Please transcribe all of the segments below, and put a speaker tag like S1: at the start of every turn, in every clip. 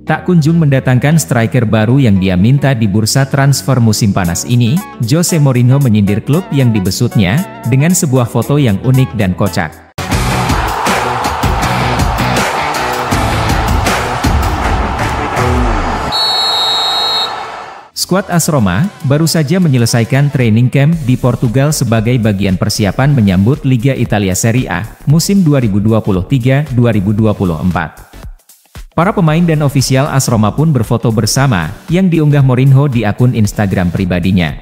S1: Tak kunjung mendatangkan striker baru yang dia minta di bursa transfer musim panas ini, Jose Mourinho menyindir klub yang dibesutnya, dengan sebuah foto yang unik dan kocak. Skuad AS Roma baru saja menyelesaikan training camp di Portugal sebagai bagian persiapan menyambut Liga Italia Serie A musim 2023-2024. Para pemain dan ofisial AS Roma pun berfoto bersama, yang diunggah Mourinho di akun Instagram pribadinya.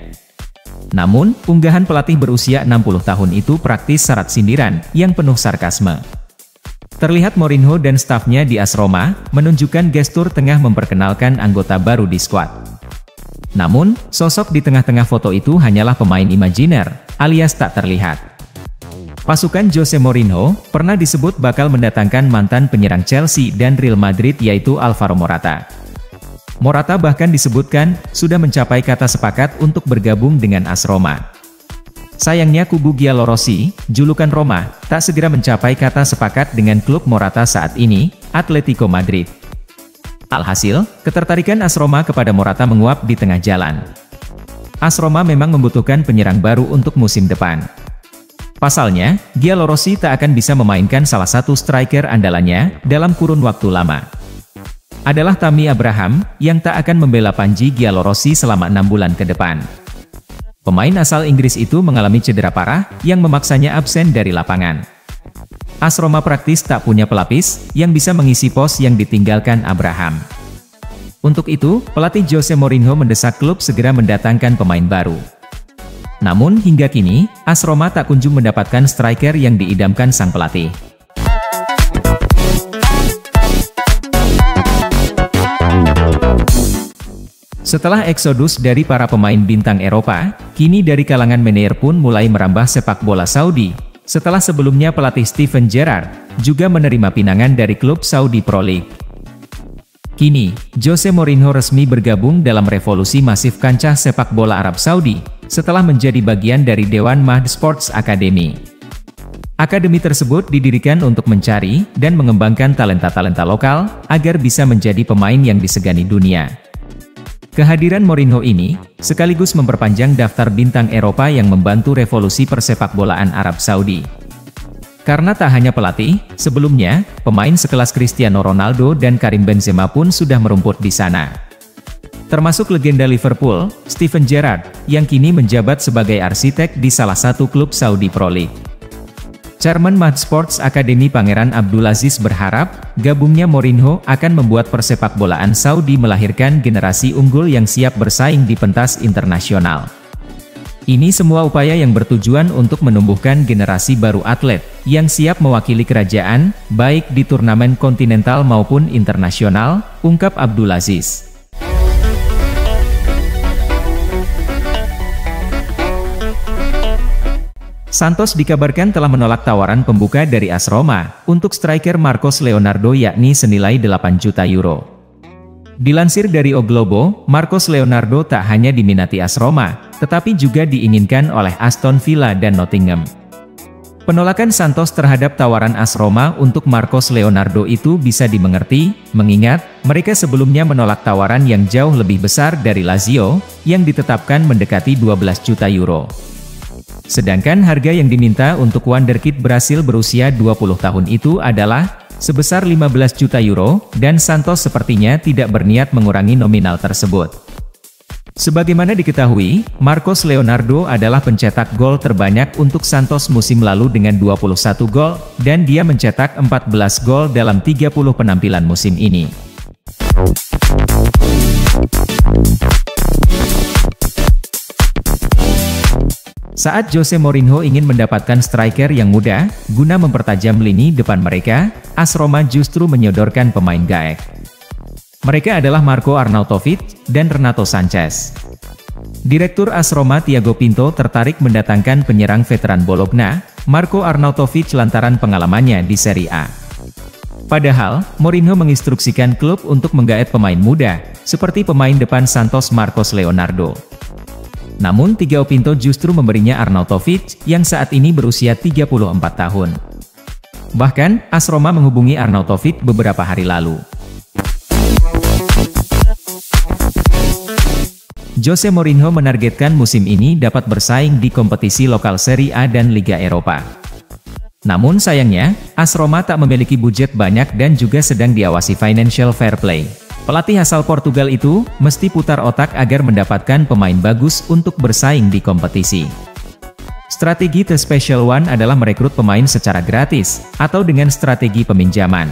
S1: Namun, unggahan pelatih berusia 60 tahun itu praktis syarat sindiran, yang penuh sarkasme. Terlihat Mourinho dan stafnya di AS Roma, menunjukkan gestur tengah memperkenalkan anggota baru di skuad. Namun, sosok di tengah-tengah foto itu hanyalah pemain imajiner, alias tak terlihat. Pasukan Jose Mourinho pernah disebut bakal mendatangkan mantan penyerang Chelsea dan Real Madrid yaitu Alvaro Morata. Morata bahkan disebutkan sudah mencapai kata sepakat untuk bergabung dengan AS Roma. Sayangnya kubu Giallorossi, julukan Roma, tak segera mencapai kata sepakat dengan klub Morata saat ini, Atletico Madrid. Alhasil, ketertarikan AS Roma kepada Morata menguap di tengah jalan. AS Roma memang membutuhkan penyerang baru untuk musim depan. Pasalnya, Giallorossi tak akan bisa memainkan salah satu striker andalannya dalam kurun waktu lama. Adalah Tammy Abraham, yang tak akan membela panji Giallorossi selama 6 bulan ke depan. Pemain asal Inggris itu mengalami cedera parah, yang memaksanya absen dari lapangan. AS Roma praktis tak punya pelapis, yang bisa mengisi pos yang ditinggalkan Abraham. Untuk itu, pelatih Jose Mourinho mendesak klub segera mendatangkan pemain baru. Namun hingga kini, AS Roma tak kunjung mendapatkan striker yang diidamkan sang pelatih. Setelah eksodus dari para pemain bintang Eropa, kini dari kalangan manajer pun mulai merambah sepak bola Saudi. Setelah sebelumnya pelatih Steven Gerrard juga menerima pinangan dari klub Saudi Pro League. Kini, Jose Mourinho resmi bergabung dalam revolusi masif kancah sepak bola Arab Saudi, setelah menjadi bagian dari Dewan Mahd Sports Academy. Akademi tersebut didirikan untuk mencari dan mengembangkan talenta-talenta lokal, agar bisa menjadi pemain yang disegani dunia. Kehadiran Mourinho ini, sekaligus memperpanjang daftar bintang Eropa yang membantu revolusi persepakbolaan Arab Saudi. Karena tak hanya pelatih, sebelumnya, pemain sekelas Cristiano Ronaldo dan Karim Benzema pun sudah merumput di sana. Termasuk legenda Liverpool, Steven Gerrard, yang kini menjabat sebagai arsitek di salah satu klub Saudi Pro League. Chairman Mahd Sports Academy Pangeran Abdulaziz berharap, gabungnya Mourinho akan membuat persepakbolaan Saudi melahirkan generasi unggul yang siap bersaing di pentas internasional. Ini semua upaya yang bertujuan untuk menumbuhkan generasi baru atlet, yang siap mewakili kerajaan, baik di turnamen kontinental maupun internasional, ungkap Abdulaziz. Santos dikabarkan telah menolak tawaran pembuka dari AS Roma, untuk striker Marcos Leonardo yakni senilai 8 juta euro. Dilansir dari O Globo, Marcos Leonardo tak hanya diminati AS Roma, tetapi juga diinginkan oleh Aston Villa dan Nottingham. Penolakan Santos terhadap tawaran AS Roma untuk Marcos Leonardo itu bisa dimengerti, mengingat mereka sebelumnya menolak tawaran yang jauh lebih besar dari Lazio, yang ditetapkan mendekati 12 juta euro. Sedangkan harga yang diminta untuk wonderkid Brasil berusia 20 tahun itu adalah sebesar 15 juta euro, dan Santos sepertinya tidak berniat mengurangi nominal tersebut. Sebagaimana diketahui, Marcos Leonardo adalah pencetak gol terbanyak untuk Santos musim lalu dengan 21 gol, dan dia mencetak 14 gol dalam 30 penampilan musim ini. Saat Jose Mourinho ingin mendapatkan striker yang muda, guna mempertajam lini depan mereka, AS Roma justru menyodorkan pemain gaek. Mereka adalah Marco Arnautovic dan Renato Sanchez. Direktur AS Roma Thiago Pinto tertarik mendatangkan penyerang veteran Bologna, Marco Arnautovic lantaran pengalamannya di Serie A. Padahal, Mourinho menginstruksikan klub untuk menggaet pemain muda, seperti pemain depan Santos Marcos Leonardo. Namun Thiago Pinto justru memberinya Arnautovic, yang saat ini berusia 34 tahun. Bahkan, AS Roma menghubungi Arnautovic beberapa hari lalu. Jose Mourinho menargetkan musim ini dapat bersaing di kompetisi lokal Serie A dan Liga Eropa. Namun sayangnya, AS Roma tak memiliki budget banyak dan juga sedang diawasi financial fair play. Pelatih asal Portugal itu mesti putar otak agar mendapatkan pemain bagus untuk bersaing di kompetisi. Strategi The Special One adalah merekrut pemain secara gratis, atau dengan strategi peminjaman.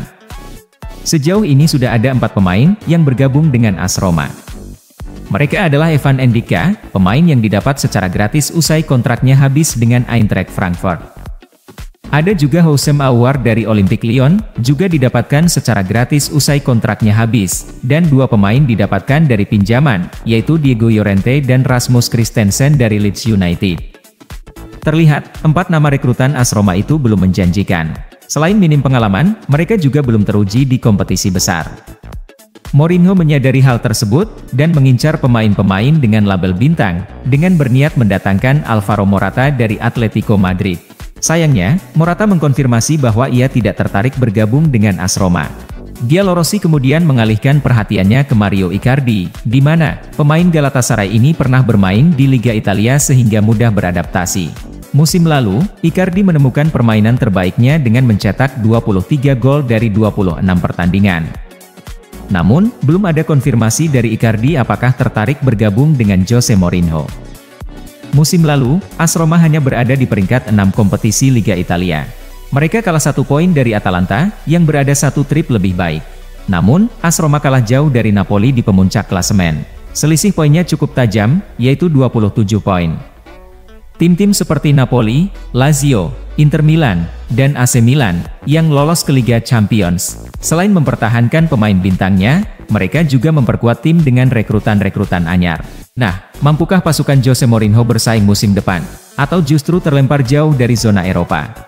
S1: Sejauh ini sudah ada 4 pemain yang bergabung dengan AS Roma. Mereka adalah Evan Endika, pemain yang didapat secara gratis usai kontraknya habis dengan Eintracht Frankfurt. Ada juga Houssem Aouar dari Olympique Lyon, juga didapatkan secara gratis usai kontraknya habis, dan 2 pemain didapatkan dari pinjaman, yaitu Diego Llorente dan Rasmus Christensen dari Leeds United. Terlihat, 4 nama rekrutan AS Roma itu belum menjanjikan. Selain minim pengalaman, mereka juga belum teruji di kompetisi besar. Mourinho menyadari hal tersebut, dan mengincar pemain-pemain dengan label bintang, dengan berniat mendatangkan Alvaro Morata dari Atletico Madrid. Sayangnya, Morata mengkonfirmasi bahwa ia tidak tertarik bergabung dengan AS Roma. Gianluigi Rossi kemudian mengalihkan perhatiannya ke Mario Icardi, di mana pemain Galatasaray ini pernah bermain di Liga Italia sehingga mudah beradaptasi. Musim lalu, Icardi menemukan permainan terbaiknya dengan mencetak 23 gol dari 26 pertandingan. Namun, belum ada konfirmasi dari Icardi apakah tertarik bergabung dengan Jose Mourinho. Musim lalu, AS Roma hanya berada di peringkat 6 kompetisi Liga Italia. Mereka kalah 1 poin dari Atalanta, yang berada 1 trip lebih baik. Namun, AS Roma kalah jauh dari Napoli di pemuncak klasemen. Selisih poinnya cukup tajam, yaitu 27 poin. Tim-tim seperti Napoli, Lazio, Inter Milan, dan AC Milan, yang lolos ke Liga Champions, selain mempertahankan pemain bintangnya, mereka juga memperkuat tim dengan rekrutan-rekrutan anyar. Nah, mampukah pasukan Jose Mourinho bersaing musim depan? Atau justru terlempar jauh dari zona Eropa?